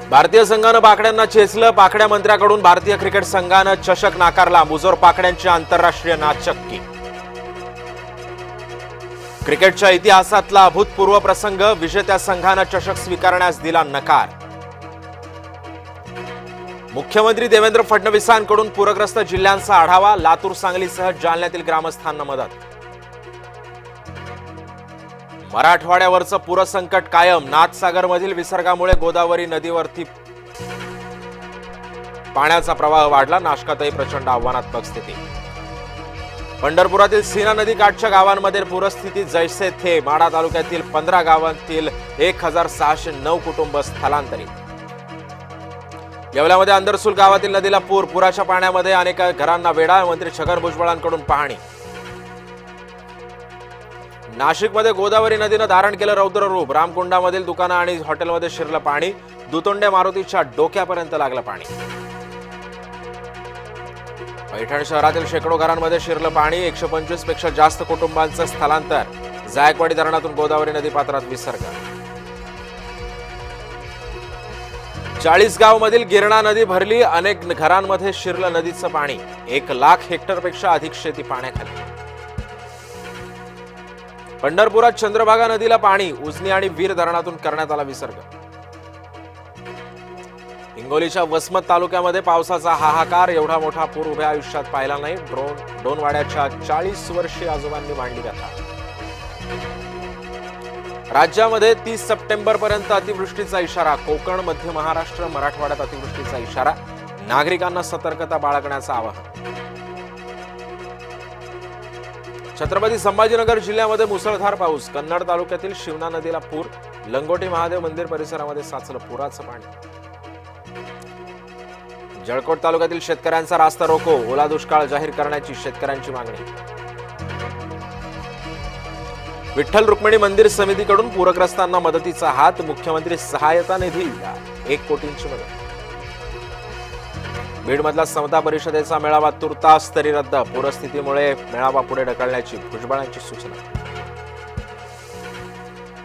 भारतीय संघानं पाकड्यांना चेचलं. पाकड्या मंत्र्याकडून भारतीय क्रिकेट संघानं चषक नाकारला. मुजोर पाकड्यांची आंतरराष्ट्रीय नाचक्की. क्रिकेटच्या इतिहासातला अभूतपूर्व प्रसंग. विजेत्या संघानं चषक स्वीकारण्यास दिला नकार. मुख्यमंत्री देवेंद्र फडणवीसांकडून पूरग्रस्त जिल्ह्यांचा आढावा. लातूर, सांगलीसह जालन्यातील ग्रामस्थांना मदत. मराठवाड्यावरचं पूरसंकट कायम. नाथसागरमधील विसर्गामुळे गोदावरी नदीवरती पाण्याचा प्रवाह वाढला. नाशकातही प्रचंड आव्हानात्मक स्थिती. पंढरपुरातील सीना नदी काठच्या गावांमध्ये पूरस्थिती जैसे थे. माढा तालुक्यातील 15 गावांतील 1609 कुटुंब स्थलांतरित. येवल्यामध्ये अंदरसूल गावातील नदीला पूर. पुराच्या पाण्यामध्ये अनेक घरांना वेढा. मंत्री छगन भुजबळांकडून पाहणी. नाशिकमध्ये गोदावरी नदीनं धारण केलं रौद्र रूप. रामकुंडामधील दुकानं आणि हॉटेलमध्ये शिरलं पाणी. दुतोंडे मारुतीच्या डोक्यापर्यंत लागलं पाणी. पैठण शहरातील शेकडो घरांमध्ये शिरलं पाणी. 125 पेक्षा जास्त कुटुंबांचं स्थलांतर. जायकवाडी धरणातून गोदावरी नदी पात्रात विसर्ग. चाळीसगाव मधील गिरणा नदी भरली. अनेक घरांमध्ये शिरलं नदीचं पाणी. 1 लाख हेक्टरपेक्षा अधिक शेती पाण्याखाली. पंढरपुरात चंद्रभागा नदीला पाणी. उजनी आणि वीर धरणातून करण्यात आला विसर्ग. हिंगोलीच्या वसमत तालुक्यामध्ये पावसाचा हाहाकार. एवढा मोठा पूर उभ्या आयुष्यात पाहिला नाही. डोनवाड्याच्या 40 वर्षीय आजोबांनी मांडली कथा. राज्यामध्ये 30 सप्टेंबर पर्यंत अतिवृष्टीचा इशारा. कोकण, मध्य महाराष्ट्र, मराठवाड्यात अतिवृष्टीचा इशारा. नागरिकांना सतर्कता बाळगण्याचं आवाहन. छत्रपती संभाजीनगर जिल्ह्यामध्ये मुसळधार पाऊस. कन्नड तालुक्यातील शिवना नदीला पूर. लंगोटी महादेव मंदिर परिसरामध्ये साचलं पुराचं पाणी. जळकोट तालुक्यातील शेतकऱ्यांचा रास्ता रोको. ओला दुष्काळ जाहीर करण्याची शेतकऱ्यांची मागणी. विठ्ठल रुक्मिणी मंदिर समितीकडून पूरग्रस्तांना मदतीचा हात. मुख्यमंत्री सहायता निधी 1 कोटींची मदत. बीडमधला समता परिषदेचा मेळावा तुर्तास तरी रद्द. पूरस्थितीमुळे मेळावा पुढे ढकलण्याची भुजबळांची सूचना.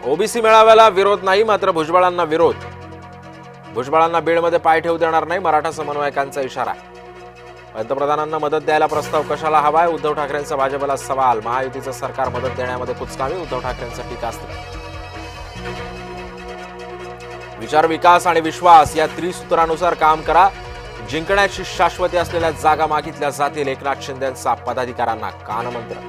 ओबीसी मेळाव्याला विरोध नाही, मात्र भुजबळांना विरोध. भुजबळांना बीडमध्ये पाय ठेवू देणार नाही, मराठा समन्वयकांचा इशारा. पंतप्रधानांना मदत द्यायला प्रस्ताव कशाला हवाय? उद्धव ठाकरेंचा भाजपला सवाल. महायुतीचं सरकार मदत देण्यामध्ये कुचकामी. उद्धव ठाकरेंचं टीकास्त्र. विचार, विकास आणि विश्वास या त्रिसूत्रानुसार काम करा. जिंकण्याची शाश्वती असलेल्या जागा मागितल्या जातील. एकनाथ शिंदेंचा पदाधिकाऱ्यांना कानमंत्र.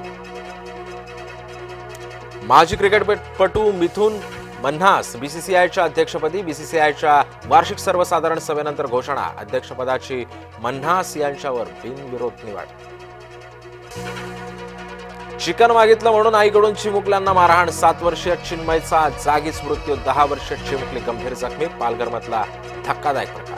माजी क्रिकेटपटू मिथुन मन्हास बीसीसीआयच्या अध्यक्षपदी. बीसीसीआयच्या वार्षिक सर्वसाधारण सभेनंतर घोषणा. अध्यक्षपदाची मन्हास यांच्यावर बिनविरोध निवड. चिकन मागितलं म्हणून आईकडून चिमुकल्यांना मारहाण. 7 वर्षीय चिन्मयचा जागीच मृत्यू. 10 वर्षीय चिमुकली गंभीर जखमी. पालघरमधला धक्कादायक प्रकार.